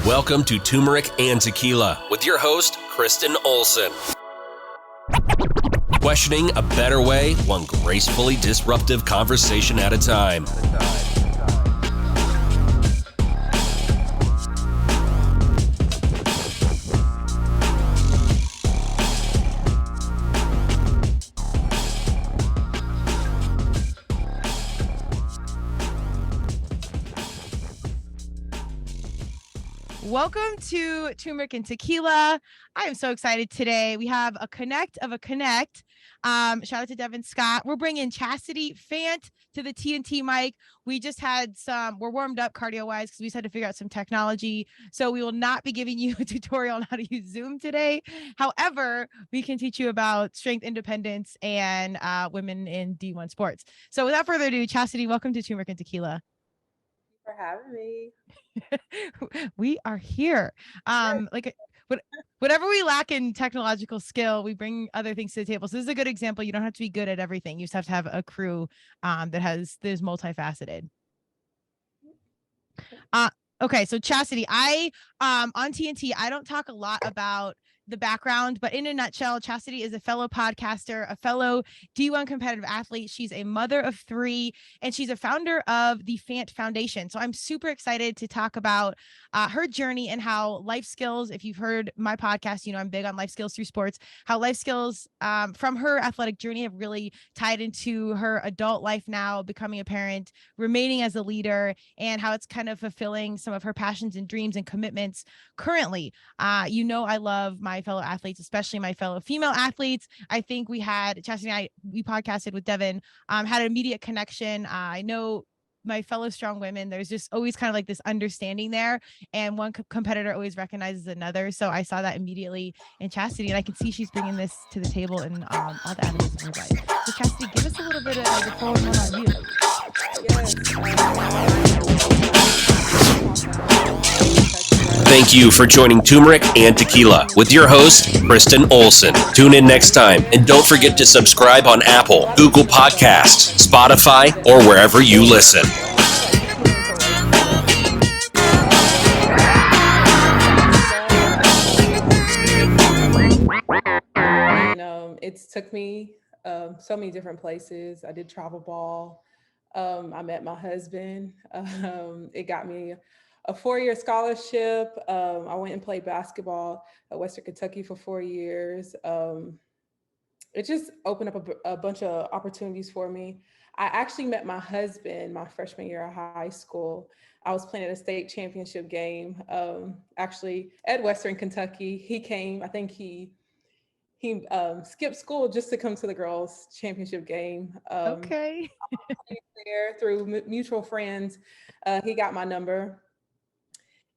Welcome to Turmeric and Tequila with your host, Kristen Olson. Questioning a better way, one gracefully disruptive conversation at a time. Welcome to Turmeric and Tequila. I am so excited today. We have a connect of a connect. Shout out to Devin Scott. We're bringing Chastity Fant to the TNT mic. We just had we're warmed up cardio wise because we just had to figure out some technology. So we will not be giving you a tutorial on how to use Zoom today. However, we can teach you about strength independence and women in D1 sports. So without further ado, Chastity, welcome to Turmeric and Tequila. For having me. We are here. Whatever we lack in technological skill, we bring other things to the table. So this is a good example. You don't have to be good at everything. You just have to have a crew that is multifaceted. Okay, so Chastity, I on TNT, I don't talk a lot about the background, but in a nutshell, Chastity is a fellow podcaster, a fellow D1 competitive athlete. She's a mother of 3, and she's a founder of the Fant Foundation. So I'm super excited to talk about her journey and how life skills, if you've heard my podcast, you know, I'm big on life skills through sports, how life skills from her athletic journey have really tied into her adult life now, becoming a parent, remaining as a leader, and how it's kind of fulfilling some of her passions and dreams and commitments currently. You know, I love my fellow athletes, especially my fellow female athletes. I think we had Chastity and I, we podcasted with Devin, had an immediate connection. I know my fellow strong women, there's just always kind of like this understanding there, and one competitor always recognizes another. So I saw that immediately in Chastity, and I can see she's bringing this to the table in all the avenues of her life. So Chastity, give us a little bit of the 411 on you. Thank you for joining Turmeric and Tequila with your host, Kristen Olson. Tune in next time, and don't forget to subscribe on Apple, Google Podcasts, Spotify, or wherever you listen. It took me so many different places. I did travel ball. I met my husband. It got me a 4-year scholarship. I went and played basketball at Western Kentucky for 4 years. It just opened up a bunch of opportunities for me. I actually met my husband my freshman year of high school. I was playing at a state championship game, actually at Western Kentucky. He came, I think he skipped school just to come to the girls' championship game. Okay. There through mutual friends, he got my number,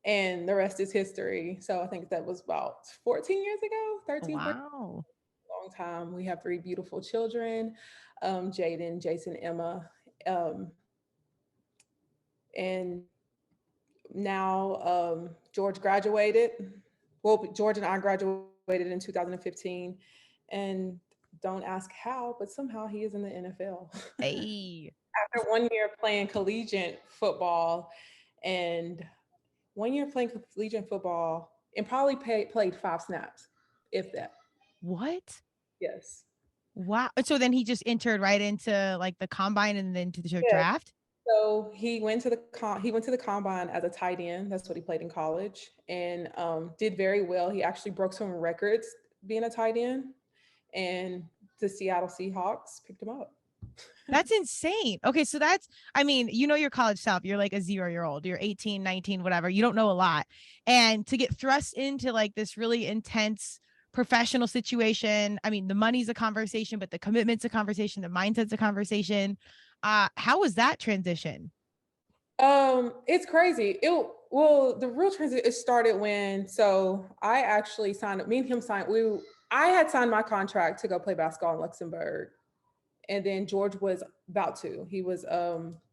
and the rest is history. So I think that was about 14 years ago, 13. Wow. Long time. We have 3 beautiful children, Jaden, Jason, Emma, and now George graduated. Well, George and I graduated in 2015, and don't ask how, but somehow he is in the NFL. Hey. After 1 year playing collegiate football, and 1 year playing collegiate football, and probably played 5 snaps, if that. What? Yes. Wow. So then he just entered right into like the combine and then to the draft? So he went to the combine as a tight end. That's what he played in college, and did very well. He actually broke some records being a tight end, and the Seattle Seahawks picked him up. That's insane. Okay, so that's, I mean, you know your college self. You're like a 0-year-old. You're 18, 19, whatever. You don't know a lot. And to get thrust into like this really intense professional situation, I mean, the money's a conversation, but the commitment's a conversation, the mindset's a conversation. How was that transition? It's crazy. The real transition, it started when, so I actually signed up, me and him signed, I had signed my contract to go play basketball in Luxembourg. And then George was about to. He was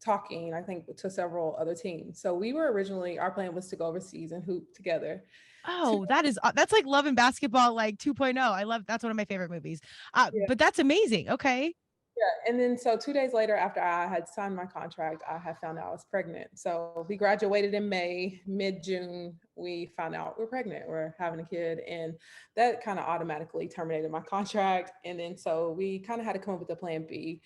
talking, I think, to several other teams. So we were originally, our plan was to go overseas and hoop together. Oh, that's like Love and Basketball like 2.0. I love, that's one of my favorite movies. But that's amazing. Okay. Yeah, and then so 2 days later, after I had signed my contract, I had found out I was pregnant. So we graduated in May. Mid-June, we found out we're pregnant. We're having a kid, and that kind of automatically terminated my contract. And then so we kind of had to come up with a plan B.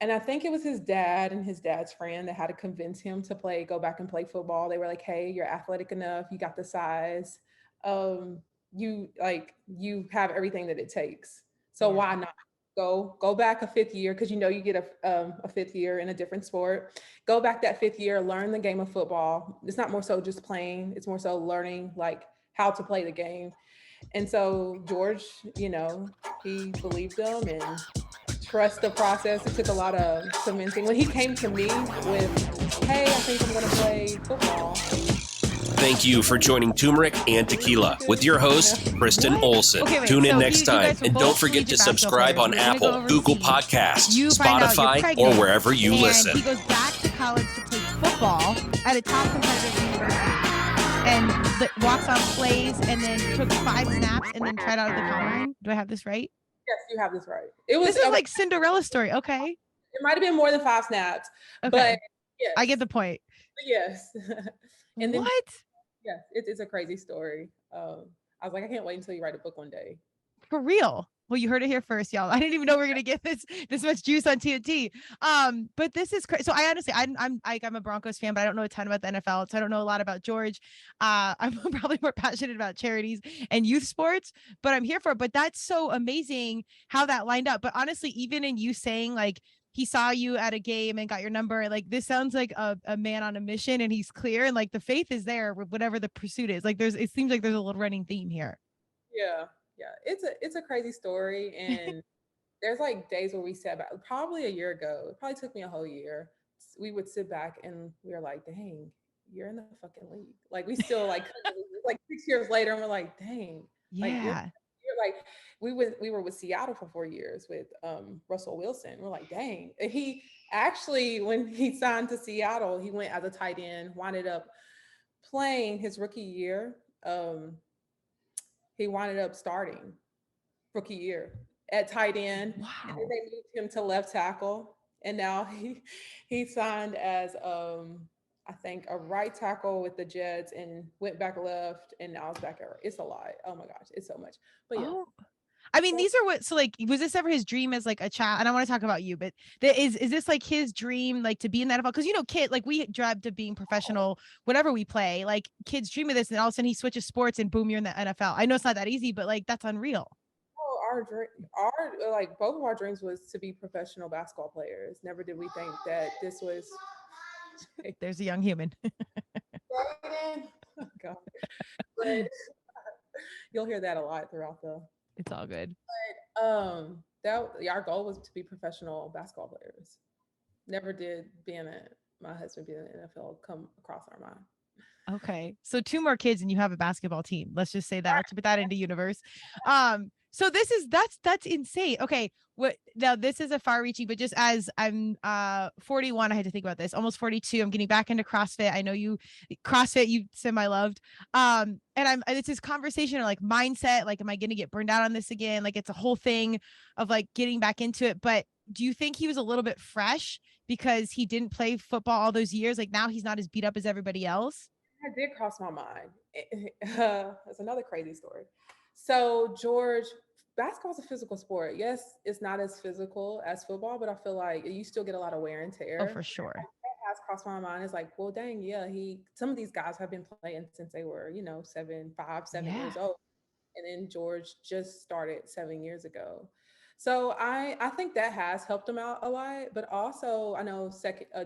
And I think it was his dad and his dad's friend that had to convince him to go back and play football. They were like, "Hey, you're athletic enough. You got the size. Um, you have everything that it takes. So Yeah. why not go back a fifth year? Because you get a fifth year in a different sport. Go back that fifth year, learn the game of football. It's not more so just playing. It's more so learning like how to play the game." And so George, he believed them and trust the process. It took a lot of convincing. When he came to me with, "Hey, I think I'm going to play football." Thank you for joining Turmeric and Tequila with your host, Kristen Olson. Okay, wait, Tune in so next you time. guys were And both don't forget to collegiate basketball subscribe players. on You're gonna go Apple, Google overseas. Podcasts, You find out you're Spotify, or pregnant, wherever you and listen. he goes back to college to play football at a top competitive university and walks on plays and then took 5 snaps and then tried out at the combine. Do I have this right? Yes, you have this right. This is like Cinderella story. Okay. It might have been more than 5 snaps, Okay. but yes. I get the point. Yes. And then, what? yes, it's a crazy story. I was like, I can't wait until you write a book one day. For real. Well, you heard it here first, y'all. I didn't even know we were gonna get this much juice on TNT. But this is crazy. So I honestly, I'm a Broncos fan, but I don't know a ton about the NFL, so I don't know a lot about George. I'm probably more passionate about charities and youth sports, but I'm here for it. But that's so amazing how that lined up. But honestly, even in you saying like he saw you at a game and got your number, like this sounds like a man on a mission, and he's clear, and like the faith is there with whatever the pursuit is. Like it seems like there's a little running theme here. Yeah. It's a crazy story, and there's like days where we sat back. Probably a year ago, it probably took me a whole year. We would sit back and we were like, "Dang, you're in the fucking league." Like we still like 6 years later, and we're like, "Dang, like you're like." We were with Seattle for 4 years with Russell Wilson. We're like, "Dang." And he actually, when he signed to Seattle, he went as a tight end, winded up playing his rookie year. He winded up starting rookie year at tight end. Wow. And then they moved him to left tackle. And now he signed as I think a right tackle with the Jets and went back left, and now it's back at right. It's a lot. Oh my gosh, it's so much. But yeah. Oh. I mean, these are what, so like, was this ever his dream as like a child? And I want to talk about you, but is this like his dream, like to be in the NFL? Because, kid, like we dreamt of being professional, whatever we play, like kids dream of this. And all of a sudden he switches sports and boom, you're in the NFL. I know it's not that easy, but like, that's unreal. Oh, our dream, like both of our dreams was to be professional basketball players. Never did we think that this was. There's a young human. Oh, God. But you'll hear that a lot throughout the. It's all good. But our goal was to be professional basketball players. Never did my husband being in the NFL come across our mind. Okay, so 2 more kids and you have a basketball team. Let's just say that. Let's put that into universe. So that's insane. Okay, now this is a far-reaching, but just as I'm 41, I had to think about this. Almost 42. I'm getting back into CrossFit. I know CrossFit you semi-loved. And it's this conversation of like mindset, like, am I gonna get burned out on this again? Like it's a whole thing of like getting back into it. But do you think he was a little bit fresh because he didn't play football all those years? Like now he's not as beat up as everybody else? That did cross my mind. That's another crazy story. So George, basketball is a physical sport. Yes, it's not as physical as football, but I feel like you still get a lot of wear and tear. Oh, for sure. That has crossed my mind. It's like, well, dang, yeah, some of these guys have been playing since they were, 7 years old. And then George just started 7 years ago. So I think that has helped him out a lot. But also, I know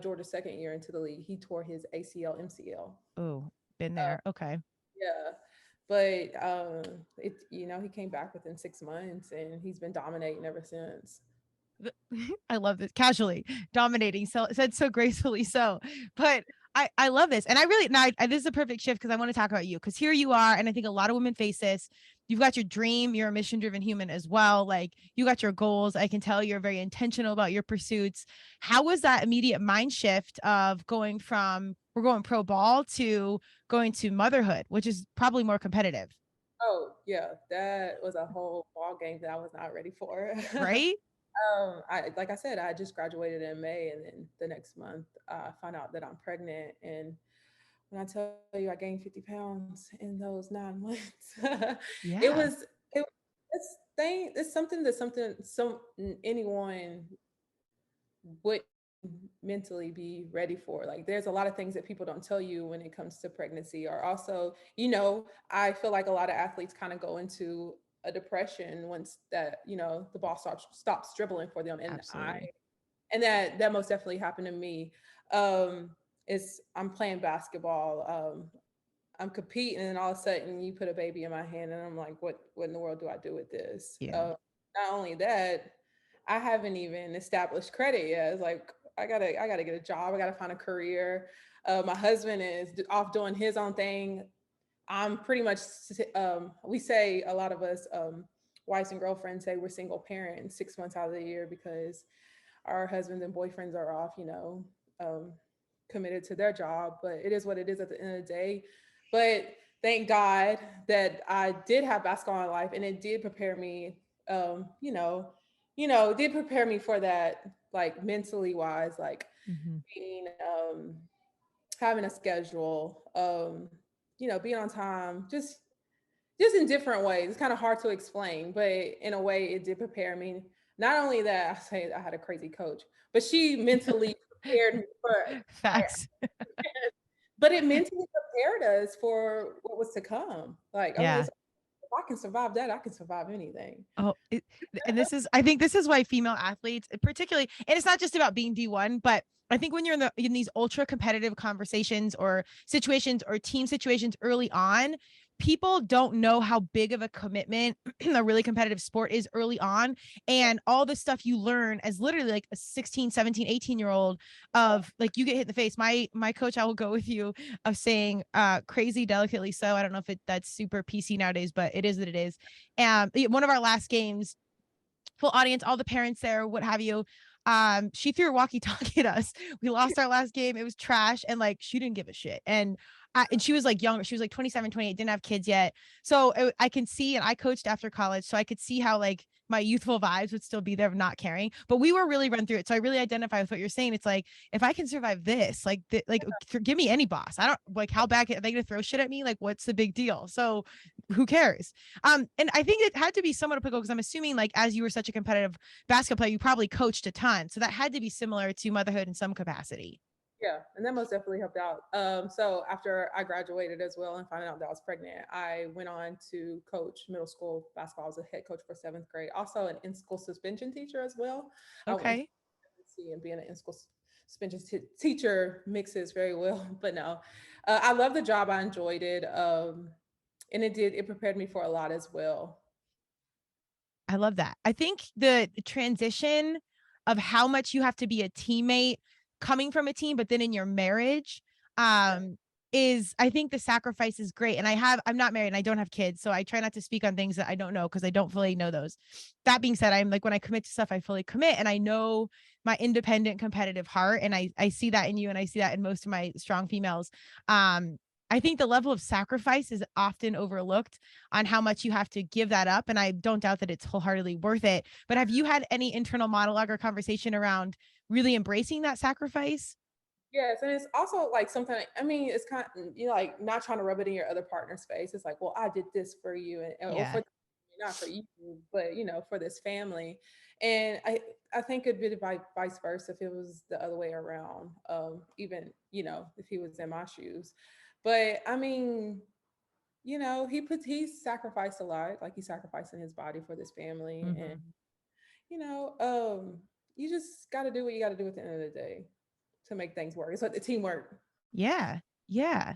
George's second year into the league, he tore his ACL, MCL. Oh, been there. Okay. Yeah. But he came back within 6 months, and he's been dominating ever since. I love this. Casually dominating, so said so gracefully so. But I love this, and I really this is a perfect shift because I want to talk about you, because here you are, and I think a lot of women face this. You've got your dream. You're a mission-driven human as well. Like you got your goals. I can tell you're very intentional about your pursuits. How was that immediate mind shift of going from we're going pro ball to going to motherhood, which is probably more competitive? Oh yeah, that was a whole ball game that I was not ready for. Right? Like I said, I just graduated in May, and then the next month I find out that I'm pregnant. And when I tell you I gained 50 pounds in those 9 months, it Yeah, was it it's something that anyone wouldn't mentally be ready for. Like there's a lot of things that people don't tell you when it comes to pregnancy. Or also, I feel like a lot of athletes kind of go into a depression once that, the ball stops dribbling for them. absolutely. And that most definitely happened to me. I'm playing basketball. I'm competing, and all of a sudden you put a baby in my hand, and I'm like, what in the world do I do with this? Yeah. Not only that, I haven't even established credit yet. It's like I gotta get a job. I gotta find a career. My husband is off doing his own thing. I'm pretty much. We say, a lot of us, wives and girlfriends say, we're single parents 6 months out of the year because our husbands and boyfriends are off, um, committed to their job. But it is what it is at the end of the day. But thank God that I did have basketball in life, and it did prepare me, it did prepare me for that, like mentally wise, like Hmm. being, having a schedule, being on time, just in different ways. It's kind of hard to explain, but in a way, it did prepare me. Not only that, I say I had a crazy coach, but she mentally prepared me Facts. but it mentally prepared us for what was to come. Like, I mean, Yeah. it's, if I can survive that, I can survive anything. Oh, and I think this is why female athletes, particularly, and it's not just about being D1, but I think when you're in these ultra competitive conversations or situations or team situations early on, people don't know how big of a commitment a really competitive sport is early on. And all the stuff you learn as literally like a 16, 17, 18-year-old of like, you get hit in the face. My coach, I will go with you, of saying crazy delicately so. I don't know if that's super PC nowadays, but it is what it is. One of our last games, full audience, all the parents there, what have you. She threw a walkie-talkie at us. We lost our last game. It was trash, and like she didn't give a shit. And she was like younger. She was like 27, 28, didn't have kids yet. So I can see, and I coached after college, so I could see how like my youthful vibes would still be there of not caring. But we were really run through it. So I really identify with what you're saying. It's like, if I can give this, give me any boss. I don't like, how bad are they gonna throw shit at me? Like, what's the big deal? So who cares? And I think it had to be somewhat applicable because I'm assuming, like, as you were such a competitive basketball player, you probably coached a ton. So that had to be similar to motherhood in some capacity. Yeah, and that most definitely helped out. So after I graduated as well and finding out that I was pregnant, I went on to coach middle school basketball. I was a head coach for seventh grade, also an in-school suspension teacher as well. I went Okay. to and being an in-school suspension teacher mixes very well. But no, I love the job. I enjoyed it, and it prepared me for a lot as well. I love that. I think the transition of how much you have to be a teammate coming from a team, but then in your marriage, is, I think the sacrifice is great. And I'm not married and I don't have kids. So I try not to speak on things that I don't know because I don't fully know those. That being said, I'm like, when I commit to stuff, I fully commit, and I know my independent competitive heart. And I see that in you, and I see that in most of my strong females. I think the level of sacrifice is often overlooked on how much you have to give that up. And I don't doubt that it's wholeheartedly worth it. But have you had any internal monologue or conversation around really embracing that sacrifice? Yes, and it's also like something. I mean, it's kind of, like not trying to rub it in your other partner's face. It's like, well, I did this for you, or Yeah. for, not for you, but for this family. And I think it'd be vice versa if it was the other way around. Even if he was in my shoes, but I mean, he sacrificed a lot. Like he's sacrificing his body for this family, and Mhm. you know, um, you just got to do what you got to do at the end of the day to make things work. It's like the teamwork. Yeah. Yeah.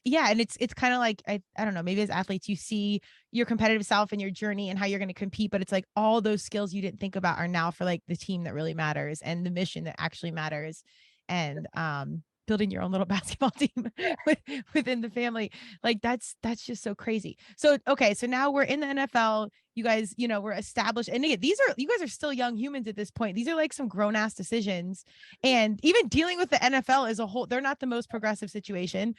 Yeah. And it's kind of like, I don't know, maybe as athletes, you see your competitive self and your journey and how you're going to compete, but it's like all those skills you didn't think about are now for like the team that really matters and the mission that actually matters. And building your own little basketball team within the family. Like that's just so crazy. So okay, so now we're in the NFL. You guys, we're established. And again, you guys are still young humans at this point. These are like some grown ass decisions. And even dealing with the NFL as a whole, they're not the most progressive situation.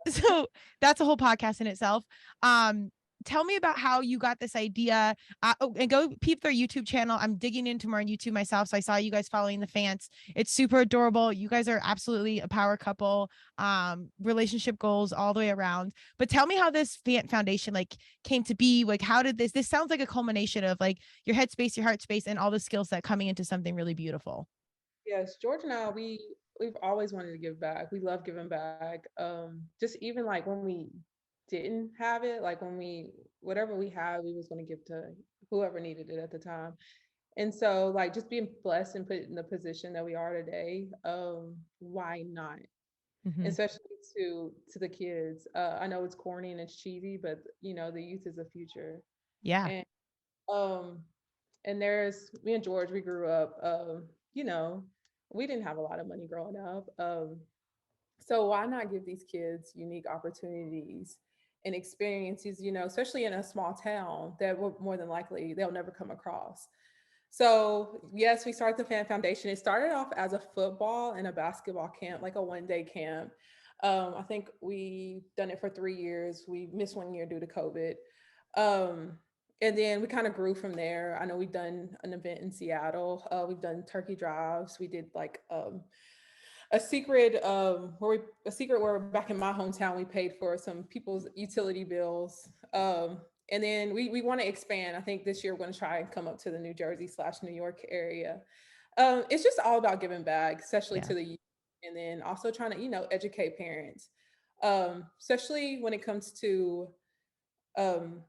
So that's a whole podcast in itself. Um, tell me about how you got this idea. And go peep their YouTube channel. I'm digging into more on YouTube myself. So I saw you guys following the Fants. It's super adorable. You guys are absolutely a power couple, relationship goals all the way around. But tell me how this Fant Foundation like came to be. Like, how did this sounds like a culmination of like your head space, your heart space, and all the skill set coming into something really beautiful. Yes, George and I, we've always wanted to give back. We love giving back. Just even like when we didn't have it, like when we whatever we had, we was going to give to whoever needed it at the time. And so like just being blessed and put in the position that we are today, why not? Mm-hmm. Especially to the kids. I know it's corny and it's cheesy, but you know, the youth is the future. Yeah. And um and there's me and George, we grew up, you know, we didn't have a lot of money growing up. So why not give these kids unique opportunities and experiences, you know, especially in a small town that will more than likely they'll never come across. So yes, we started the Fan Foundation. It started off as a football and a basketball camp, like a 1 day camp. I think we done it for 3 years. We missed 1 year due to COVID. Um, and then we kind of grew from there. I know we've done an event in Seattle. We've done turkey drives. We did like a secret a secret where back in my hometown we paid for some people's utility bills. And then we want to expand. I think this year we're going to try and come up to the New Jersey/New York area. It's just all about giving back, especially Yeah. to the youth, and then also trying to, you know, educate parents, especially when it comes to um,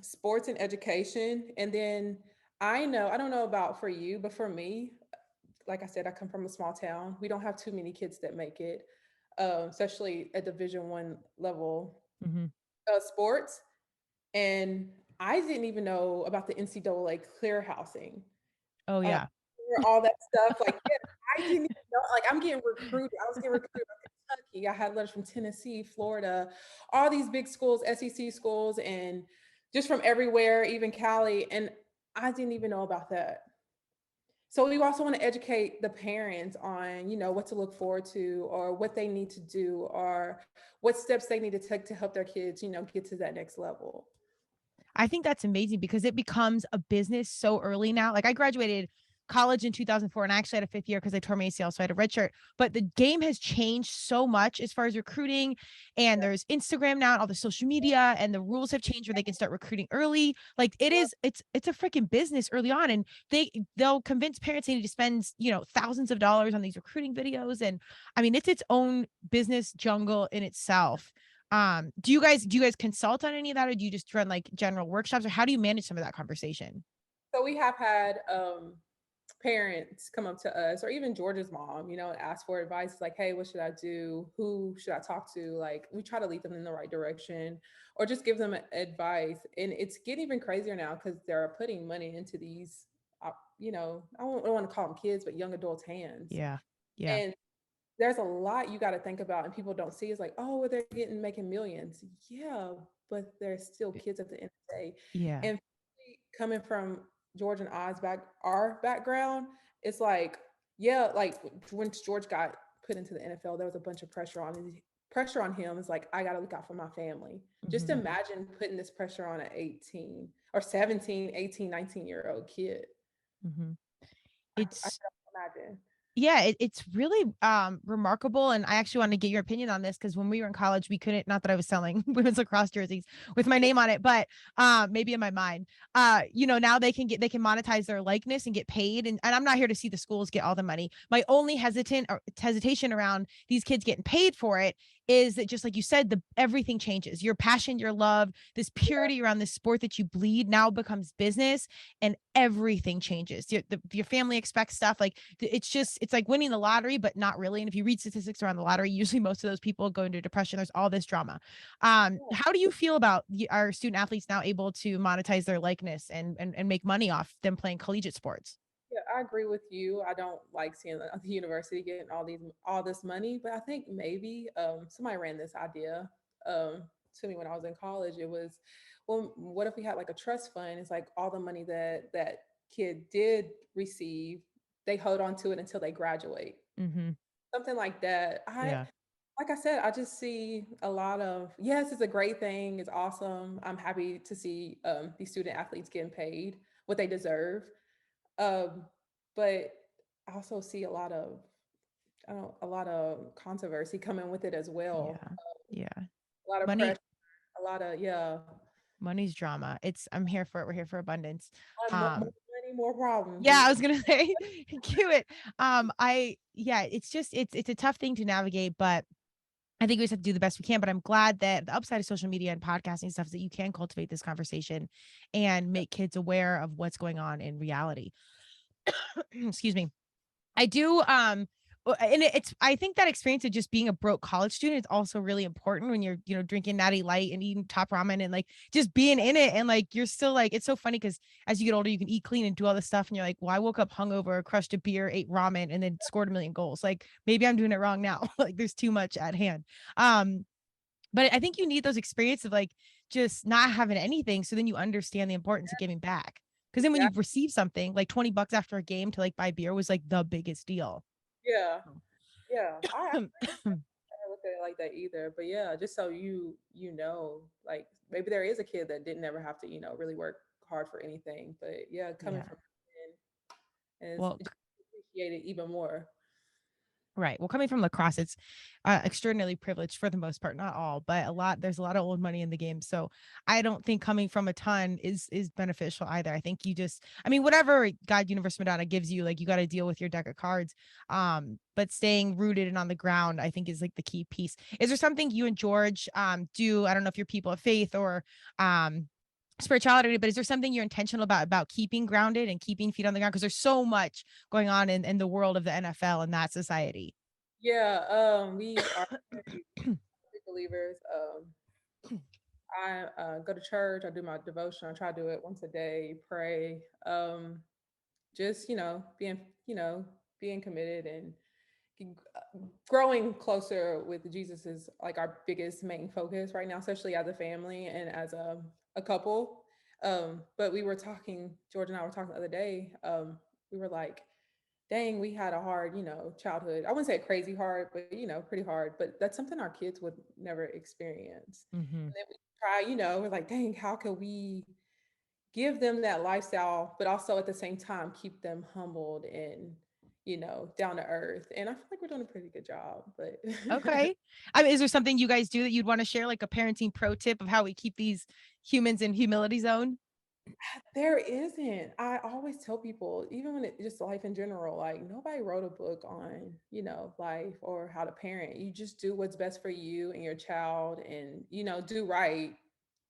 sports and education. And then I don't know about for you, but for me, like I said, I come from a small town. We don't have too many kids that make it, especially at Division 1 level Mm-hmm. sports. And I didn't even know about the NCAA clear housing, Oh uh, yeah. all that stuff. Like, yeah, I didn't even know. Like, I'm getting recruited. I was getting recruited from Kentucky. I had letters from Tennessee, Florida, all these big schools, SEC schools, and just from everywhere, even Cali. And I didn't even know about that. So we also want to educate the parents on, you know, what to look forward to or what they need to do or what steps they need to take to help their kids, you know, get to that next level. I think that's amazing because it becomes a business so early now. Like I graduated college in 2004 and I actually had a fifth year because I tore my ACL. So I had a red shirt, but the game has changed so much as far as recruiting, and there's Instagram now and all the social media, and the rules have changed where they can start recruiting early. Like it's a freaking business early on. And they'll convince parents they need to spend, you know, thousands of dollars on these recruiting videos. And I mean, it's its own business jungle in itself. Do you guys consult on any of that, or do you just run like general workshops, or how do you manage some of that conversation? So we have had parents come up to us, or even George's mom, you know, and ask for advice like, hey, what should I do? Who should I talk to? Like, we try to lead them in the right direction or just give them advice. And it's getting even crazier now because they're putting money into these, you know, I don't want to call them kids, but young adults' hands. Yeah. Yeah. And there's a lot you got to think about, and people don't see. It's like, oh, well, they're getting making millions. Yeah, but they're still kids at the end of the day. Yeah. And coming from George and our background, it's like, yeah, like when George got put into the NFL, there was a bunch of pressure on him. It's like, I got to look out for my family. Just Mhm. imagine putting this pressure on an 18 or 17, 18, 19-year-old kid. Mhm. I It's can imagine. yeah, it's really remarkable. And I actually want to get your opinion on this because when we were in college, we couldn't, not that I was selling women's lacrosse jerseys with my name on it, but maybe in my mind, you know, now they can monetize their likeness and get paid. And I'm not here to see the schools get all the money. My only hesitation around these kids getting paid for it is that, just like you said, the everything changes. Your passion, your love, this purity around this sport that you bleed now becomes business, and everything changes. Your family expects stuff. Like it's like winning the lottery, but not really. And if you read statistics around the lottery, usually most of those people go into depression. There's all this drama. How do you feel about our student athletes now able to monetize their likeness and make money off them playing collegiate sports? Yeah, I agree with you. I don't like seeing the university getting all this money, but I think maybe somebody ran this idea um to me when I was in college. It was, well, what if we had like a trust fund? It's like all the money that kid did receive, they hold on to it until they graduate. Mm-hmm. Something like that. Yeah. like I said, I just see a lot of, yes, it's a great thing. It's awesome. I'm happy to see these student athletes getting paid what they deserve. Um, but I also see a lot of, I don't, a lot of controversy coming with it as well. Yeah. Yeah. A lot of Money, pressure, a lot of, yeah, money's drama. I'm here for it. We're here for abundance. more money, more problems. Yeah, I was gonna say cue it. Yeah, it's just it's a tough thing to navigate, but I think we just have to do the best we can. But I'm glad that the upside of social media and podcasting stuff is that you can cultivate this conversation and make kids aware of what's going on in reality. Excuse me. I do and it's I think that experience of just being a broke college student is also really important when you're, drinking Natty Light and eating top ramen and like just being in it, and like you're still like, it's so funny because as you get older you can eat clean and do all this stuff and you're like, well, I woke up hungover, crushed a beer, ate ramen, and then scored a million goals. Like maybe I'm doing it wrong now. Like there's too much at hand. But I think you need those experiences of like just not having anything, so then you understand the importance of giving back. Because then when Yeah, you receive something like $20 after a game to like buy beer was like the biggest deal. yeah, yeah. I never looked at it like that either. But yeah, just so you know, like maybe there is a kid that didn't ever have to, really work hard for anything. But yeah, coming Yeah. from and Well, it's appreciated even more. right. Well, coming from lacrosse, it's extraordinarily privileged for the most part, not all, but there's a lot of old money in the game. So I don't think coming from a ton is beneficial either. I think you just, I mean, whatever God, universe, Madonna gives you, like you got to deal with your deck of cards. But staying rooted and on the ground, I think is like the key piece. Is there something you and George do? I don't know if you're people of faith or um spirituality, but is there something you're intentional about keeping grounded and keeping feet on the ground? Because there's so much going on in the world of the NFL and that society. Yeah, we are very big believers. I go to church. I do my devotion. I try to do it once a day. Pray. Just being committed and growing closer with Jesus is like our biggest main focus right now, especially as a family and as a couple. But we were talking, George and I were talking the other day. We were like, dang, we had a hard, childhood. I wouldn't say crazy hard, but pretty hard. But that's something our kids would never experience. Mm-hmm. And then we try, we're like, dang, how can we give them that lifestyle, but also at the same time keep them humbled and down to earth. And I feel like we're doing a pretty good job. But Okay. I mean, is there something you guys do that you'd want to share, like a parenting pro tip of how we keep these humans in humility zone? there isn't. I always tell people, even when it just life in general, like nobody wrote a book on, life or how to parent. You just do what's best for you and your child and, do right.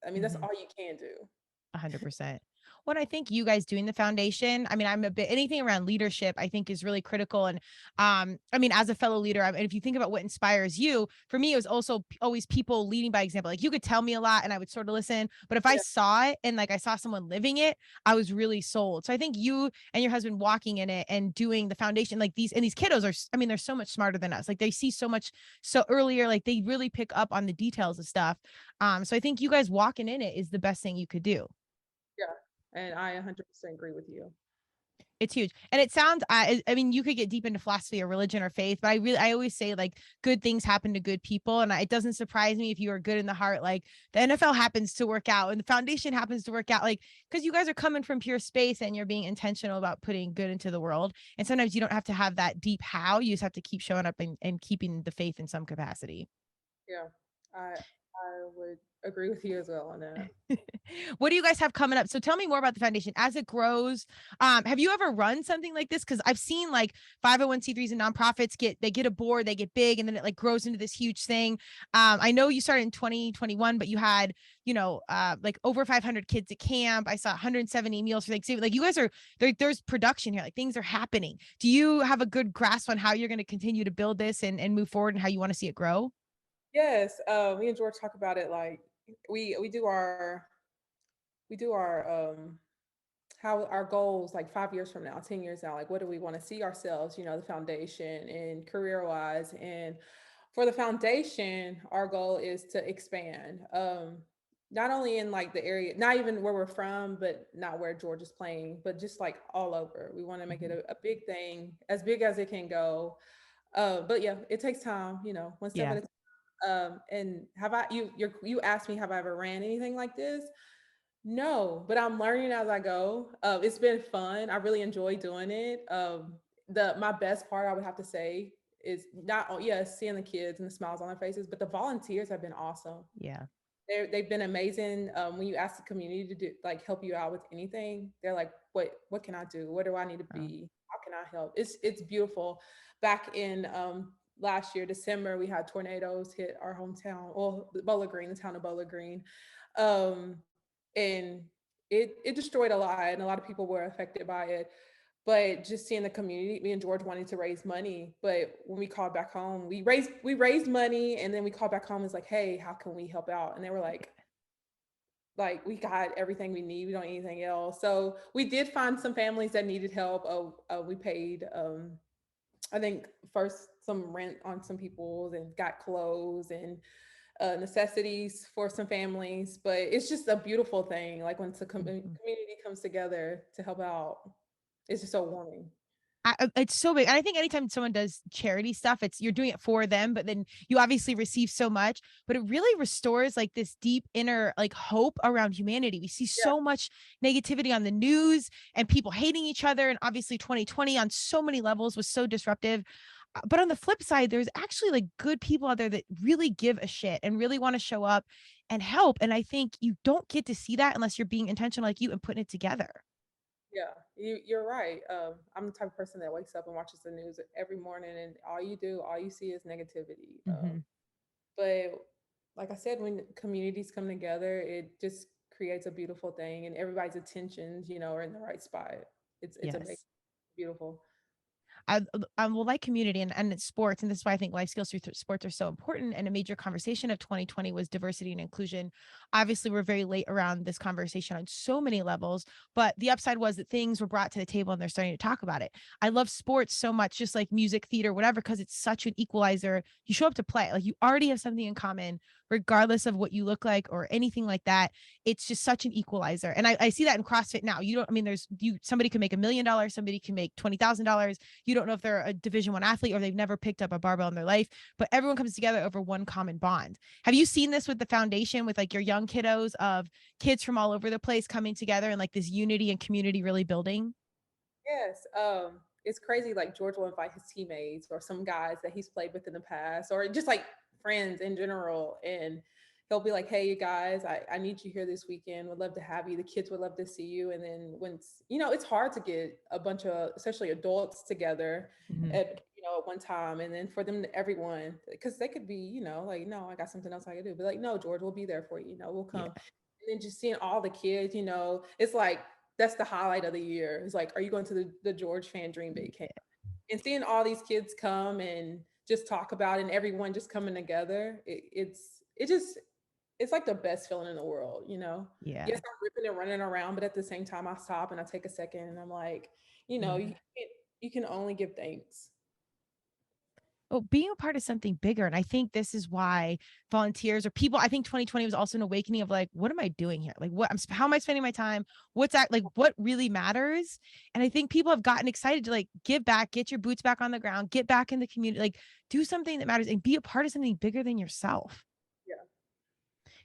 I mean, that's Mhm. all you can do. 100%. What I think you guys doing the foundation, I mean, I'm a bit anything around leadership, I think is really critical. And I mean, as a fellow leader, and if you think about what inspires you, for me, it was also always people leading by example. Like you could tell me a lot and I would sort of listen, but if I Yeah. saw it and like I saw someone living it, I was really sold. So I think you and your husband walking in it and doing the foundation, like these kiddos are, I mean, they're so much smarter than us. Like they see so much so earlier, like they really pick up on the details of stuff. So I think you guys walking in it is the best thing you could do. Yeah. And I 100% agree with you. It's huge. And it sounds, I mean, you could get deep into philosophy or religion or faith, but I always say like good things happen to good people. And it doesn't surprise me if you are good in the heart. Like the NFL happens to work out and the foundation happens to work out, like, because you guys are coming from pure space and you're being intentional about putting good into the world. And sometimes you don't have to have that deep how, you just have to keep showing up and keeping the faith in some capacity. Yeah. I would agree with you as well on that. What do you guys have coming up? So tell me more about the foundation as it grows. Have you ever run something like this? Because I've seen like 501c3s and nonprofits get a board, they get big, and then it like grows into this huge thing. I know you started in 2021, but you had like over 500 kids at camp. I saw 170 meals for Thanksgiving. Like you guys are there's production here. Like things are happening. Do you have a good grasp on how you're going to continue to build this and move forward and how you want to see it grow? Yes, me and George talk about it like we do our how our goals like 5 years from now, 10 years now, like what do we want to see ourselves, the foundation and career wise. And for the foundation, our goal is to expand. Not only in like the area, not even where we're from, but not where George is playing, but just like all over. We want to make it a big thing, as big as it can go. But yeah, it takes time, one step at Yeah. a time. And you asked me, have I ever ran anything like this? No, but I'm learning as I go. It's been fun. I really enjoy doing it. The my best part, I would have to say, is not seeing the kids and the smiles on their faces, but the volunteers have been awesome. Yeah. They've been amazing. When you ask the community to do like help you out with anything, they're like, what can I do? Where do I need to be? How can I help? It's beautiful. Back in last year, December, we had tornadoes hit our hometown, well, Bowling Green, the town of Bowling Green. Um, and it destroyed a lot, and a lot of people were affected by it. But just seeing the community, me and George wanted to raise money, but when we called back home, we raised money, and then we called back home and was like, hey, how can we help out? And they were like we got everything we need, we don't need anything else. So we did find some families that needed help. We paid I think first some rent on some people's and got clothes and necessities for some families. But it's just a beautiful thing, like when the community comes together to help out. It's just so warming. It's so big. And I think anytime someone does charity stuff, you're doing it for them, but then you obviously receive so much, but it really restores like this deep inner like hope around humanity. We see Yeah. so much negativity on the news and people hating each other. And obviously 2020 on so many levels was so disruptive. But on the flip side, there's actually like good people out there that really give a shit and really want to show up and help. And I think you don't get to see that unless you're being intentional like you and putting it together. Yeah, you're right. I'm the type of person that wakes up and watches the news every morning, and all you see is negativity. But like I said, when communities come together, it just creates a beautiful thing, and everybody's attentions, are in the right spot. It's amazing, Yes. beautiful. I will like community and it's sports. And this is why I think life skills through sports are so important. And a major conversation of 2020 was diversity and inclusion. Obviously, we're very late around this conversation on so many levels, but the upside was that things were brought to the table and they're starting to talk about it. I love sports so much, just like music, theater, whatever, because it's such an equalizer. You show up to play, like you already have something in common, regardless of what you look like or anything like that. It's just such an equalizer. And I see that in CrossFit now. Somebody can make $1 million, somebody can make $20,000. You don't know if they're a Division I athlete or they've never picked up a barbell in their life, but everyone comes together over one common bond. Have you seen this with the foundation, with like your young kiddos, of kids from all over the place coming together and like this unity and community really building? Yes. It's crazy. Like George will invite his teammates or some guys that he's played with in the past, or just like friends in general. And he'll be like, hey, you guys, I need you here this weekend. Would love to have you. The kids would love to see you. And then it's hard to get a bunch of, especially adults together at one time. And then for them, everyone, because they could be, like, no, I got something else I could do. But like, no, George, we'll be there for you. We'll come. Yeah. And then just seeing all the kids, it's like, that's the highlight of the year. It's like, are you going to the George Fan Dream Big Camp? And seeing all these kids come and just talk about it and everyone just coming together, it's like the best feeling in the world, Yeah. Yes, I'm ripping and running around, but at the same time I stop and I take a second and I'm like, you can only give thanks. Well, being a part of something bigger. And I think this is why volunteers or people, I think 2020 was also an awakening of like, what am I doing here? Like how am I spending my time? What's that? Like what really matters? And I think people have gotten excited to like give back, get your boots back on the ground, get back in the community, like do something that matters and be a part of something bigger than yourself.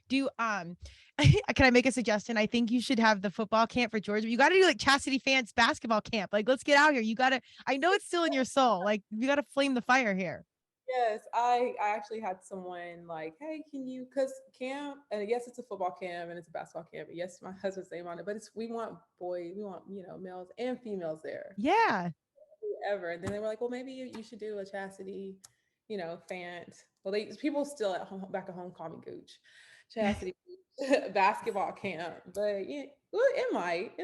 Do can I make a suggestion? I think you should have the football camp for Georgia. You got to do like Chastity Fant's basketball camp. Like, let's get out here. I know it's still in your soul. Like, you got to flame the fire here. Yes, I actually had someone like, hey, can you, because camp, and yes, it's a football camp and it's a basketball camp. And yes, my husband's name on it, but we want males and females there. Yeah. Whoever. And then they were like, well, maybe you should do a Chastity, Fant. Well, people still back at home call me Gooch. Chastity basketball camp, but yeah, well, it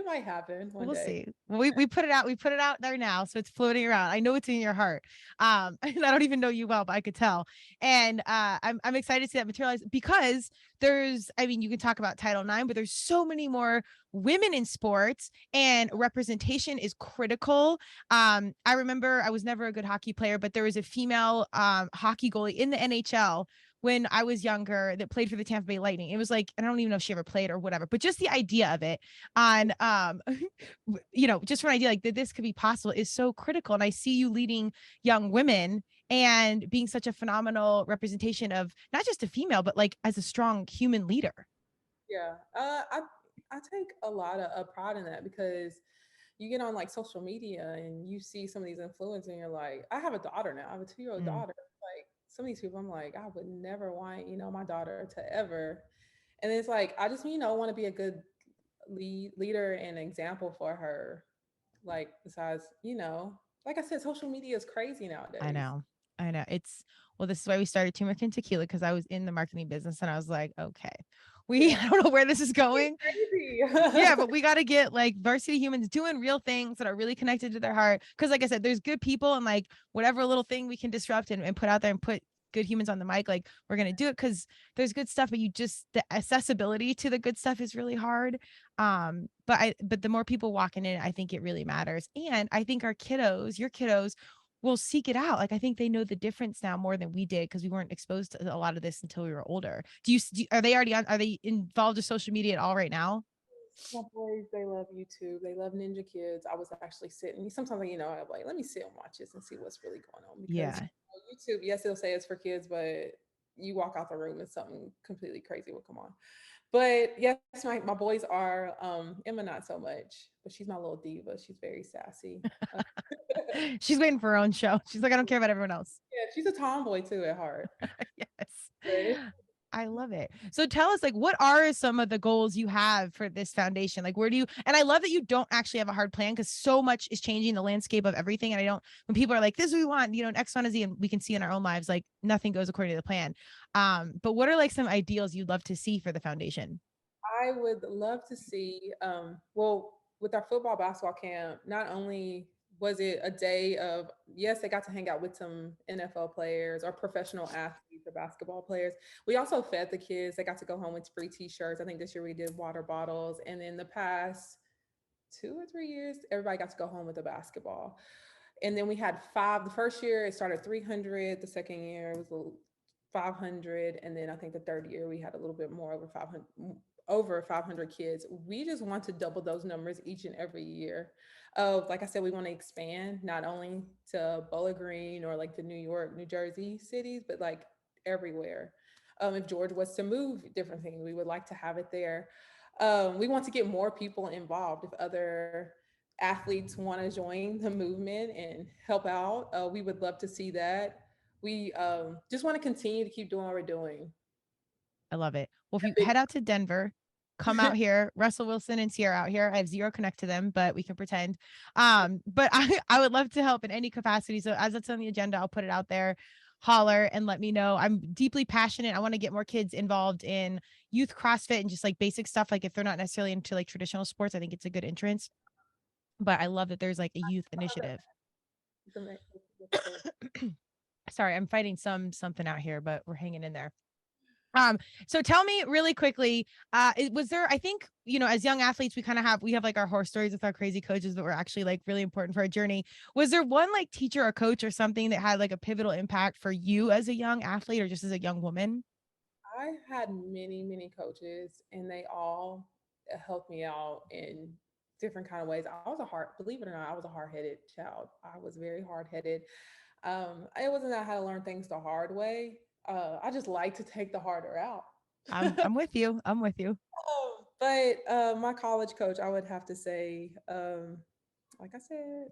might happen one we'll day. See. Well, we put it out there now, so it's floating around. I know it's in your heart. And I don't even know you well, but I could tell. And I'm excited to see that materialize because you can talk about Title IX, but there's so many more women in sports and representation is critical. I remember I was never a good hockey player, but there was a female hockey goalie in the NHL when I was younger that played for the Tampa Bay Lightning. It was like, I don't even know if she ever played or whatever, but just the idea of it on, just for an idea like that this could be possible is so critical. And I see you leading young women and being such a phenomenal representation of not just a female, but like as a strong human leader. Yeah. I take a lot of pride in that because you get on like social media and you see some of these influencers and you're like, I have a daughter now. I have a 2-year-old Mm, daughter. Like some of these people, I'm like, I would never want, my daughter to ever. And it's like, I just, want to be a good leader and example for her. Like besides, like I said, social media is crazy I nowadays. know. I know. Well, this is why we started Turmeric and Tequila, because I was in the marketing business and I was like, okay, Yeah. I don't know where this is going. Crazy. Yeah, but we got to get like varsity humans doing real things that are really connected to their heart. Cause like I said, there's good people, and like whatever little thing we can disrupt and put out there and put good humans on the mic, like we're going to do it, because there's good stuff, but the accessibility to the good stuff is really hard. But the more people walking in, I think it really matters. And I think your kiddos will seek it out. Like I think they know the difference now more than we did, because we weren't exposed to a lot of this until we were older. Are they already are they involved with social media at all right now? My boys, they love YouTube. They love Ninja Kids. I was actually sitting. Sometimes, I'm like, let me sit and watch this and see what's really going on because Yeah, YouTube, yes, it'll say it's for kids, but you walk out the room and something completely crazy will come on. But yes, my boys are. Emma not so much, but she's my little diva. She's very sassy. Uh, she's waiting for her own show. She's like, I don't care about everyone else. yeah, she's a tomboy too at heart. Yes. I love it. So tell us, like, what are some of the goals you have for this foundation? Like, where do you, and I love that you don't actually have a hard plan, because so much is changing the landscape of everything. And when people are like, this is what we want, X, Y, and Z, and we can see in our own lives, like nothing goes according to the plan. But what are like some ideals you'd love to see for the foundation? I would love to see, well, with our football basketball camp, not only was it a day of, yes, they got to hang out with some NFL players or professional athletes or basketball players. We also fed the kids. They got to go home with free t-shirts. I think this year we did water bottles. And in the past 2 or 3 years, everybody got to go home with a basketball. And then we had five. The first year it started 300. The second year it was a little 500, and then I think the third year we had a little bit more, over 500 kids. We just want to double those numbers each and every year. Like I said, we want to expand not only to Bowling Green or like the New York, New Jersey cities, but like everywhere. If George was to move different things, we would like to have it there. We want to get more people involved. If other athletes want to join the movement and help out, we would love to see that. We just want to continue to keep doing what we're doing. I love it. Well, if you Big. head out to Denver, come out here. Russell Wilson and Sierra out here. I have zero connect to them, but we can pretend. But I would love to help in any capacity. So as it's on the agenda, I'll put it out there. Holler and let me know. I'm deeply passionate. I want to get more kids involved in youth CrossFit and just like basic stuff. Like if they're not necessarily into like traditional sports, I think it's a good entrance. But I love that there's like a youth initiative. Sorry, I'm fighting something out here, but we're hanging in there. So tell me really quickly, was there, I think, as young athletes, we have like our horror stories with our crazy coaches that were actually like really important for our journey. Was there one like teacher or coach or something that had like a pivotal impact for you as a young athlete or just as a young woman? I had many, many coaches, and they all helped me out in different kind of ways. I was believe it or not, I was a hard-headed child. I was very hard-headed. It wasn't that I had to learn things the hard way. I just like to take the harder out. I'm with you. I'm with you. But my college coach, I would have to say, like I said,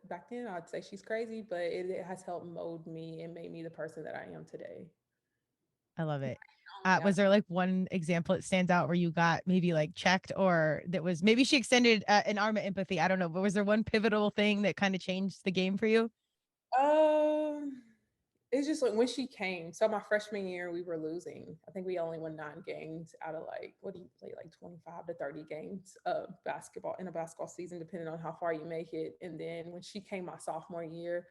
back then I'd say she's crazy, but it has helped mold me and made me the person that I am today. I love it. Only Was there like one example that stands out where you got maybe like checked, or that was maybe she extended an arm of empathy? I don't know, but was there one pivotal thing that kind of changed the game for you? Um, it's just like when she came. So my freshman year, we were losing. I think we only won 9 games out of like, what do you play, like 25 to 30 games of basketball in a basketball season, depending on how far you make it. And then when she came my sophomore year,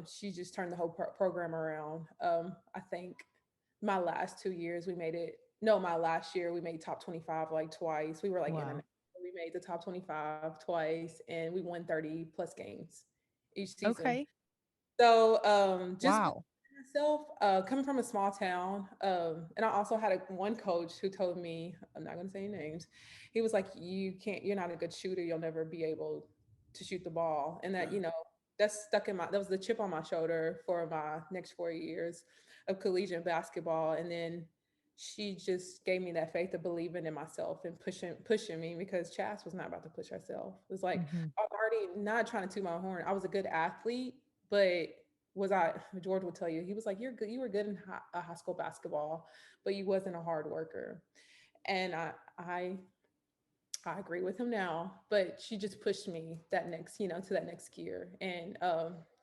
she just turned the whole program around. I think my last 2 years we made it. No, my last year we made top 25 like twice. We were like in Wow. and we made the top 25 twice, and we won 30 plus games each season. Okay. So just Wow. myself, coming from a small town, and I also had one coach who told me, I'm not going to say any names. He was like, you're not a good shooter. You'll never be able to shoot the ball. And that, that's stuck in my, that was the chip on my shoulder for my next 4 years of collegiate basketball. And then she just gave me that faith of believing in myself and pushing me, because Chas was not about to push herself. It was like, Mm-hmm. I was already not trying to toot my horn. I was a good athlete, but was I, George will tell you, he was like, you're good, you were good in high school basketball, but you wasn't a hard worker. And I agree with him now, but she just pushed me that next, to that next gear. And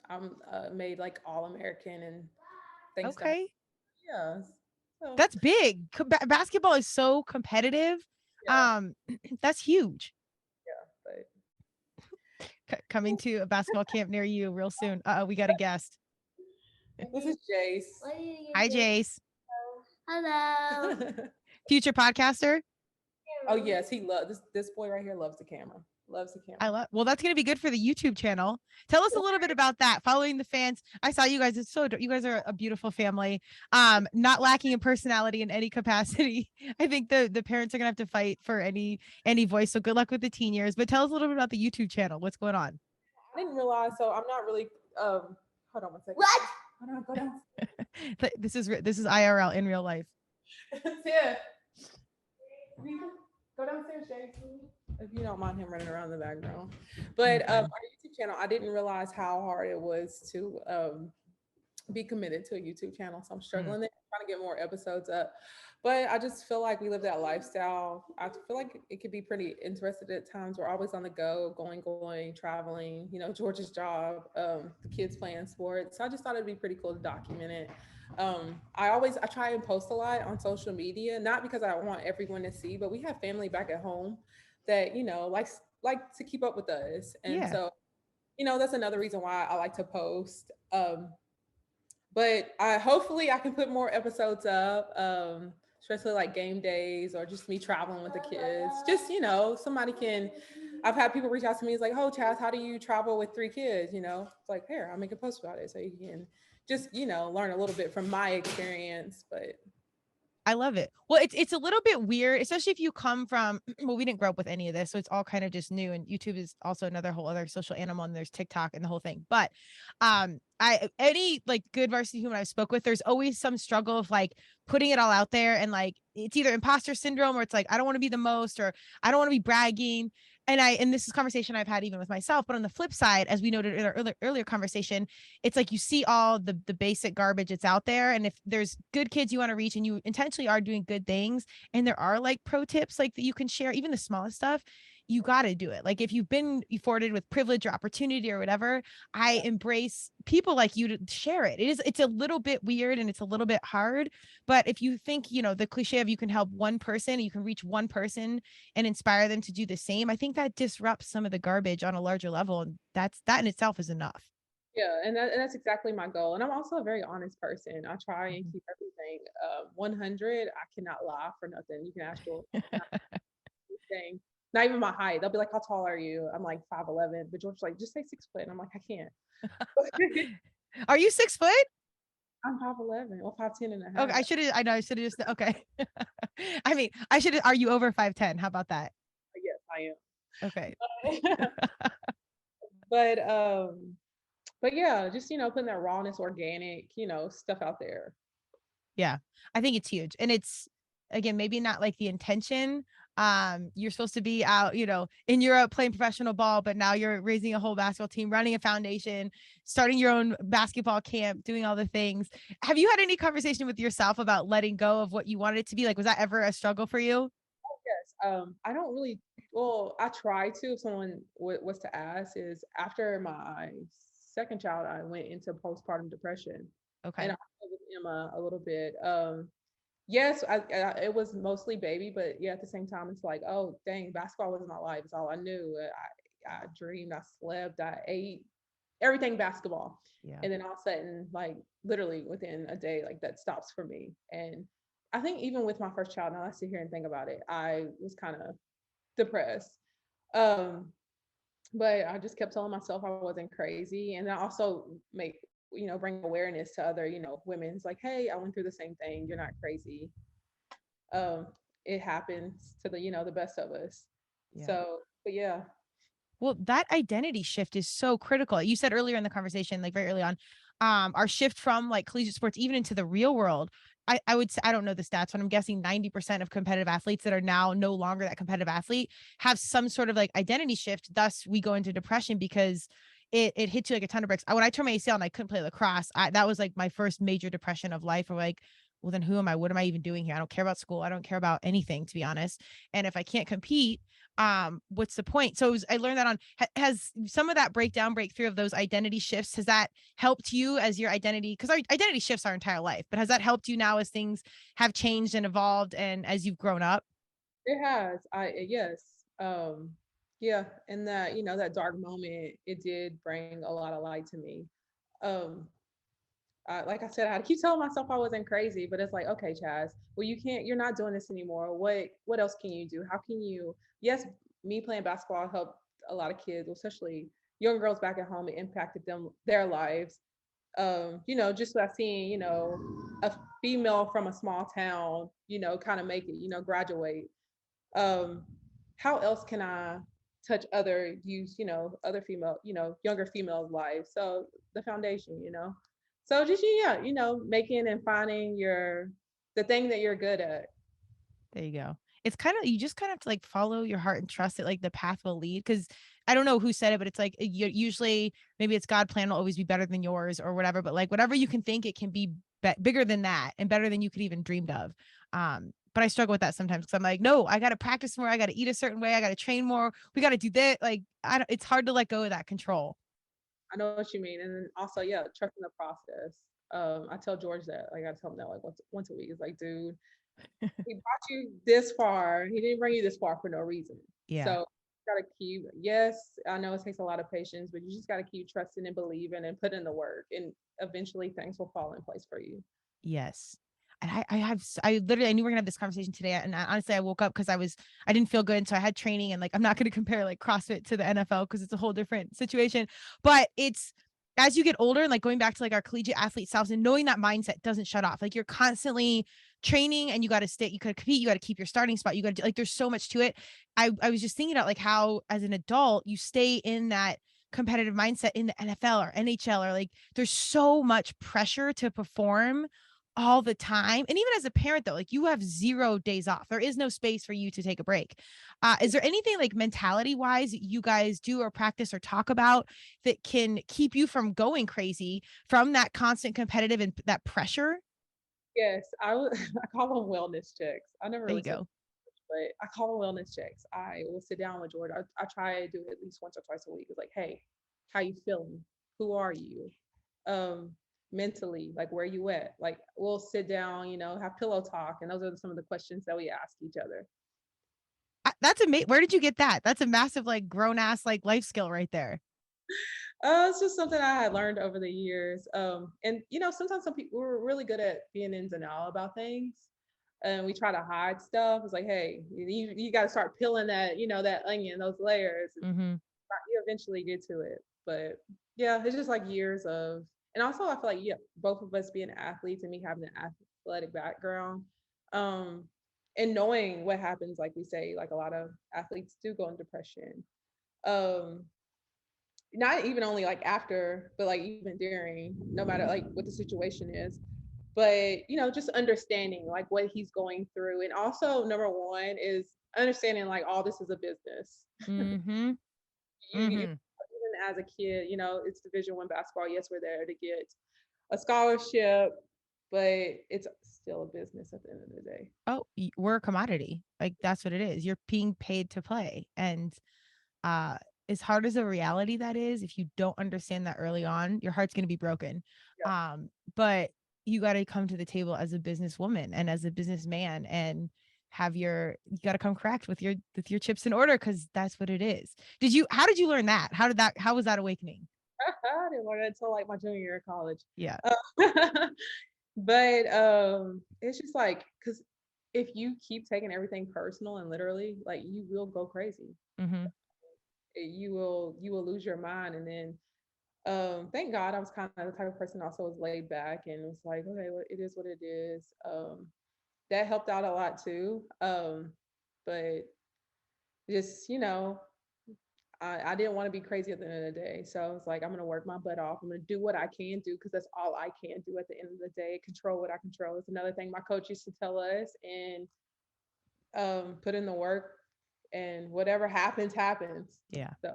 I'm made like All American, and thanks to her. Okay. Yeah. So, That's big. Basketball is so competitive. yeah, That's huge. yeah. But Coming to a basketball camp near you real soon. We got a guest. this is Jace. Hi, Jace. Hello. Future podcaster. Oh yes, he loves this boy right here loves the camera. Loves the camera. I love. Well, that's going to be good for the YouTube channel. Tell us a little bit about that. Following the fans. I saw you guys. It's so. You guys are a beautiful family. Not lacking in personality in any capacity. I think the parents are going to have to fight for any voice. So good luck with the teen years. But tell us a little bit about the YouTube channel. What's going on? I didn't realize, so I'm not really hold on one second. What? Hold on, go down. This is IRL in real life. Yeah. Go downstairs, Jason, if you don't mind him running around the background. But our YouTube channel, I didn't realize how hard it was to be committed to a YouTube channel. So I'm struggling there, trying to get more episodes up. But I just feel like we live that lifestyle. I feel like it could be pretty interesting at times. We're always on the go, going, traveling, George's job, the kids playing sports. So I just thought it'd be pretty cool to document it. I try and post a lot on social media, not because I want everyone to see, but we have family back at home that, like to keep up with us. And so, that's another reason why I like to post. But hopefully I can put more episodes up, especially like game days or just me traveling with the kids. Just, I've had people reach out to me. It's like, oh, Chaz, how do you travel with 3 kids? It's like, here, I'll make a post about it so you can just, learn a little bit from my experience. But I love it. Well, it's a little bit weird, especially if you come from, well, we didn't grow up with any of this, so it's all kind of just new. And YouTube is also another whole other social animal, and there's TikTok and the whole thing. But any like good varsity human I spoke with, there's always some struggle of like putting it all out there, and like it's either imposter syndrome or it's like I don't want to be the most, or I don't want to be bragging. And this is conversation I've had even with myself. But on the flip side, as we noted in our earlier conversation, it's like you see all the basic garbage it's out there. And if there's good kids you want to reach and you intentionally are doing good things, and there are like pro tips like that you can share, even the smallest stuff, you got to do it. Like if you've been afforded with privilege or opportunity or whatever, I embrace people like you to share it. It's a little bit weird and it's a little bit hard, but if you think, the cliche of you can help one person, you can reach one person and inspire them to do the same, I think that disrupts some of the garbage on a larger level. And that in itself is enough. yeah, and that's exactly my goal. And I'm also a very honest person. I try and keep everything 100. I cannot lie for nothing. You can ask George. Thing. Not even my height. They'll be like, how tall are you? I'm like 5'11", but George's like, just say 6 foot. And I'm like, I can't. Are you 6 foot? I'm 5'11" or 5'10" and a half. Okay, I should have just, okay. I mean, are you over 5'10"? How about that? Yes, I am. Okay. But yeah, just, putting that rawness, organic, stuff out there. Yeah, I think it's huge. And it's, again, maybe not like the intention. You're supposed to be out, in Europe playing professional ball, but now you're raising a whole basketball team, running a foundation, starting your own basketball camp, doing all the things. Have you had any conversation with yourself about letting go of what you wanted it to be? Like, was that ever a struggle for you? Yes. I don't really, well, I try to, if someone was to ask, is after my second child, I went into postpartum depression. Okay. And I was with Emma a little bit. Yes, it was mostly baby, but yeah, at the same time, it's like, oh, dang, basketball was my life. It's all I knew. I dreamed, I slept, I ate, everything basketball. Yeah. And then all of a sudden, like literally within a day, like that stops for me. And I think even with my first child, now I sit here and think about it, I was kind of depressed. But I just kept telling myself I wasn't crazy. And I also bring awareness to other, women. It's like, hey, I went through the same thing. You're not crazy. It happens to the best of us. Yeah. So, but yeah. Well, that identity shift is so critical. You said earlier in the conversation, like very early on, our shift from like collegiate sports even into the real world. I would say, I don't know the stats, but I'm guessing 90% of competitive athletes that are now no longer that competitive athlete have some sort of like identity shift. Thus, we go into depression because it hits you like a ton of bricks. When I tore my ACL and I couldn't play lacrosse, that was like my first major depression of life. Or like, well, then who am I? What am I even doing here? I don't care about school. I don't care about anything, to be honest. And if I can't compete, what's the point? So I learned that on has some of that breakthrough of those identity shifts, has that helped you as your identity, because our identity shifts our entire life, but has that helped you now as things have changed and evolved and as you've grown up? It has. Yes. Yeah, and that, that dark moment, it did bring a lot of light to me. Um, like I said, I had to keep telling myself I wasn't crazy, but it's like, okay, Chaz, well, you're not doing this anymore. What else can you do? How can you, yes, me playing basketball helped a lot of kids, especially young girls back at home. It impacted their lives. Just by seeing, a female from a small town, kind of make it, graduate. um how else can I touch other youth, other female, younger females lives? So the foundation, so just, yeah, making and finding the thing that you're good at. There you go. It's kind of, you just kind of have to like follow your heart and trust that like the path will lead. Cause I don't know who said it, but it's like usually maybe it's God plan will always be better than yours or whatever. But like whatever you can think, it can be bigger than that and better than you could even dreamed of. But I struggle with that sometimes because I'm like, no, I got to practice more. I got to eat a certain way. I got to train more. We got to do that. Like, I don't, it's hard to let go of that control. I know what you mean. And then also, yeah, trusting the process. I tell George that, like, I tell him that like once a week. It's like, dude, he brought you this far. He didn't bring you this far for no reason. Yeah. So you gotta keep, yes, I know it takes a lot of patience, but you just gotta keep trusting and believing and put in the work. And eventually things will fall in place for you. Yes. And I literally, I knew we are gonna have this conversation today. And honestly, I woke up because I didn't feel good. And so I had training and like, I'm not going to compare like CrossFit to the NFL because it's a whole different situation, but it's, as you get older and like going back to like our collegiate athlete selves and knowing that mindset doesn't shut off. Like you're constantly training and you got to stay, you got to compete, you got to keep your starting spot. You got to like, there's so much to it. I was just thinking about like how as an adult, you stay in that competitive mindset in the NFL or NHL, or like there's so much pressure to perform all the time. And even as a parent though, like you have 0 days off. There is no space for you to take a break. Is there anything like mentality wise you guys do or practice or talk about that can keep you from going crazy from that constant competitive and that pressure? Yes, I call them wellness checks. I never There you really said, go. but I call them wellness checks. I will sit down with George. I try to do it at least once or twice a week. It's like, hey, how you feeling? Who are you? Um, Mentally, like where you at? Like we'll sit down, have pillow talk, and those are some of the questions that we ask each other. That's amazing. Where did you get that? That's a massive, like grown ass, like life skill right there. It's just something I had learned over the years. And sometimes some people we're really good at being ins and out about things, and we try to hide stuff. It's like, hey, you got to start peeling that, that onion, those layers. Mm-hmm. You eventually get to it. But yeah, it's just like years of, and also I feel like, yeah, both of us being athletes and me having an athletic background, um, and knowing what happens, like we say, like a lot of athletes do go in depression. Um, Not even only like after, but like even during, no matter like what the situation is. But just understanding like what he's going through, and also number one is understanding like all this is a business. Mm-hmm. You Mm-hmm. even as a kid, it's Division 1 basketball. Yes, we're there to get a scholarship, but it's still a business at the end of the day. Oh, we're a commodity. Like that's what it is. You're being paid to play. And uh as hard as a reality that is, if you don't understand that early on, your heart's going to be broken. Yeah. But you got to come to the table as a businesswoman and as a businessman and you got to come correct with your chips in order, because that's what it is. How did you learn that? How was that awakening? I didn't learn it until like my junior year of college. Yeah. But it's just like, because if you keep taking everything personal and literally, like, you will go crazy. Mm-hmm. You will lose your mind. And then thank God I was kind of the type of person also was laid back and was like, okay, well, it is what it is. That helped out a lot too. But just, I didn't want to be crazy at the end of the day. So I was like, I'm going to work my butt off. I'm going to do what I can do because that's all I can do at the end of the day. Control what I control is another thing my coach used to tell us, and put in the work, and whatever happens, happens. Yeah. So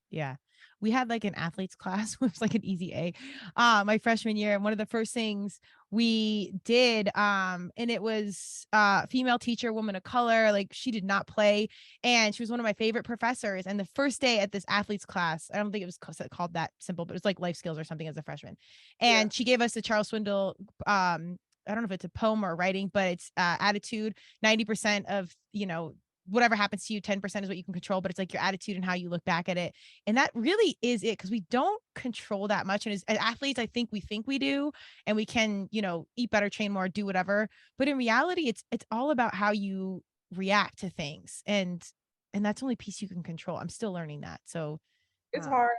Yeah. We had like an athletes class, which was like an easy A, my freshman year. And one of the first things we did, and it was female teacher, woman of color, like she did not play. And she was one of my favorite professors. And the first day at this athletes class, I don't think it was called that simple, but it was like life skills or something as a freshman. And she gave us the Charles Swindoll, I don't know if it's a poem or writing, but it's attitude. 90% of, whatever happens to you, 10% is what you can control, but it's like your attitude and how you look back at it. And that really is it, because we don't control that much. And as athletes, I think we do, and we can, eat better, train more, do whatever. But in reality, it's all about how you react to things. And that's the only piece you can control. I'm still learning that. So it's hard.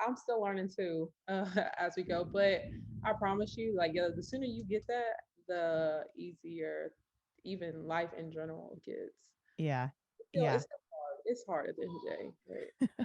I'm still learning too, as we go. But I promise you, like, the sooner you get that, the easier even life in general gets. yeah. It's still hard. It's hard at the end of the day.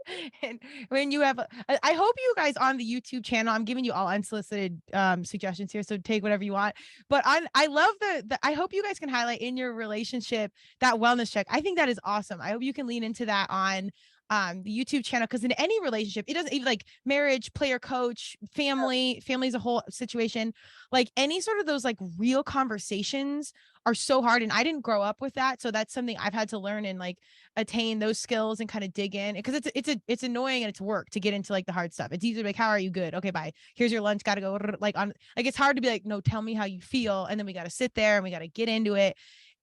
Right? And when you have, I hope you guys on the YouTube channel, I'm giving you all unsolicited suggestions here, so take whatever you want. But I love the I hope you guys can highlight in your relationship that wellness check. I think that is awesome. I hope you can lean into that on the YouTube channel, because in any relationship, it doesn't even like marriage, player, coach, family's a whole situation. Like any sort of those like real conversations are so hard, and I didn't grow up with that, so that's something I've had to learn and like attain those skills and kind of dig in, because it's annoying and it's work to get into like the hard stuff. It's easy to be like, how are you? Good. Okay, bye. Here's your lunch. Got to go. Like it's hard to be like, no, tell me how you feel. And then we got to sit there and we got to get into it.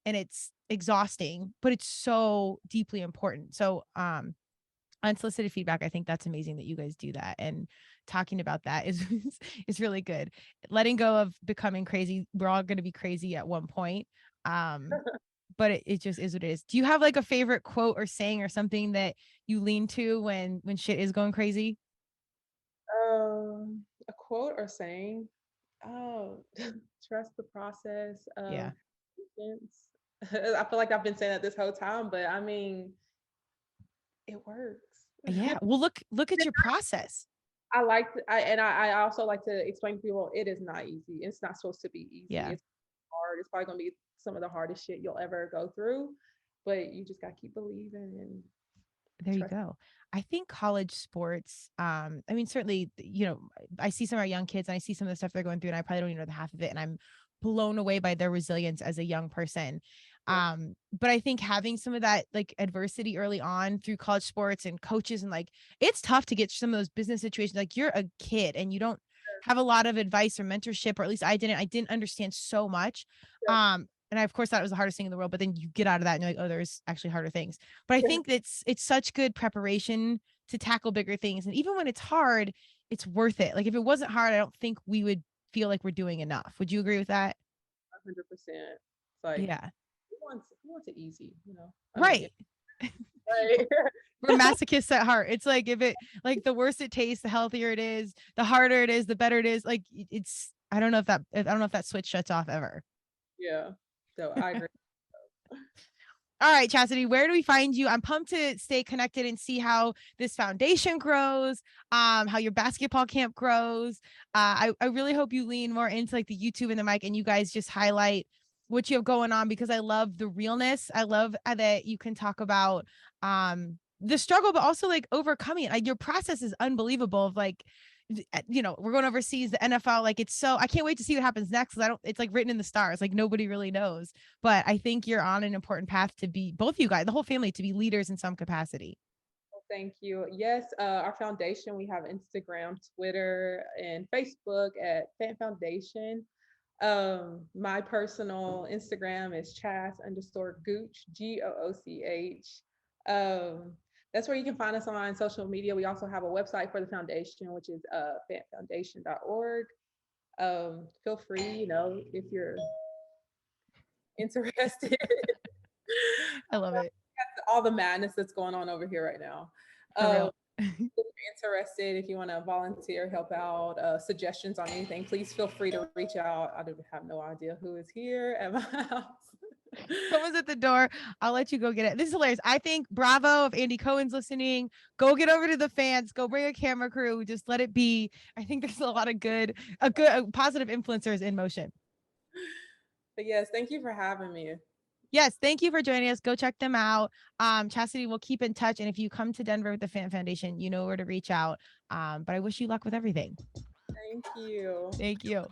And it's exhausting, but it's so deeply important. So, unsolicited feedback, I think that's amazing that you guys do that, and talking about that is is really good. Letting go of becoming crazy. We're all going to be crazy at one point. But it just is what it is. Do you have like a favorite quote or saying or something that you lean to when shit is going crazy? A quote or saying, oh, trust the process. Yeah. Patience. I feel like I've been saying that this whole time, but I mean, it works. Yeah. Well, look at your process. I also like to explain to people it is not easy. It's not supposed to be easy. Yeah. It's hard. It's probably gonna be some of the hardest shit you'll ever go through, but you just gotta keep believing and There you trust. go. I think college sports, I mean, certainly, I see some of our young kids and I see some of the stuff they're going through, and I probably don't even know the half of it. And I'm blown away by their resilience as a young person. But I think having some of that like adversity early on through college sports and coaches, and like, it's tough to get some of those business situations. Like you're a kid and you don't have a lot of advice or mentorship, or at least I didn't understand so much. And I, of course, thought it was the hardest thing in the world, but then you get out of that and you're like, oh, there's actually harder things. But I think it's such good preparation to tackle bigger things. And even when it's hard, it's worth it. Like if it wasn't hard, I don't think we would feel like we're doing enough. Would you agree with that? 100%. It's like Yeah. who wants it easy, you know? Right. Right. We're masochists at heart. It's like if it like the worse it tastes, the healthier it is, the harder it is, the better it is. Like it's I don't know if that switch shuts off ever. Yeah. So I agree. All right, Chastity, where do we find you? I'm pumped to stay connected and see how this foundation grows, how your basketball camp grows. I really hope you lean more into like the YouTube and the mic, and you guys just highlight what you have going on, because I love the realness. I love that you can talk about the struggle, but also like overcoming it. Like your process is unbelievable. Of like, we're going overseas, the NFL, like it's so I can't wait to see what happens next. It's like written in the stars, like nobody really knows. But I think you're on an important path to be, both of you guys, the whole family, to be leaders in some capacity. Well, thank you. Yes, our foundation, we have Instagram, Twitter, and Facebook at Fant Foundation. My personal Instagram is Chas_Gooch, Gooch. That's where you can find us on social media. We also have a website for the foundation, which is fantfoundation.org. Feel free, if you're interested. I love it. All the madness that's going on over here right now. For real. If you're interested, if you want to volunteer, help out, suggestions on anything, please feel free to reach out. I have no idea who is here at my house. Someone's at the door. I'll let you go get it. This is hilarious. I think bravo if Andy Cohen's listening. Go get over to the Fants. Go bring a camera crew. Just let it be. I think there's a lot of positive influencers in motion. But yes, thank you for having me. Yes, thank you for joining us. Go check them out. Chastity will keep in touch. And if you come to Denver with the Fant Foundation, you know where to reach out. But I wish you luck with everything. Thank you. Thank you.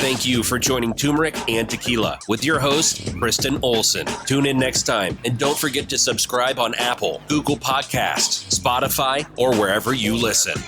Thank you for joining Turmeric and Tequila with your host, Kristen Olson. Tune in next time, and don't forget to subscribe on Apple, Google Podcasts, Spotify, or wherever you listen.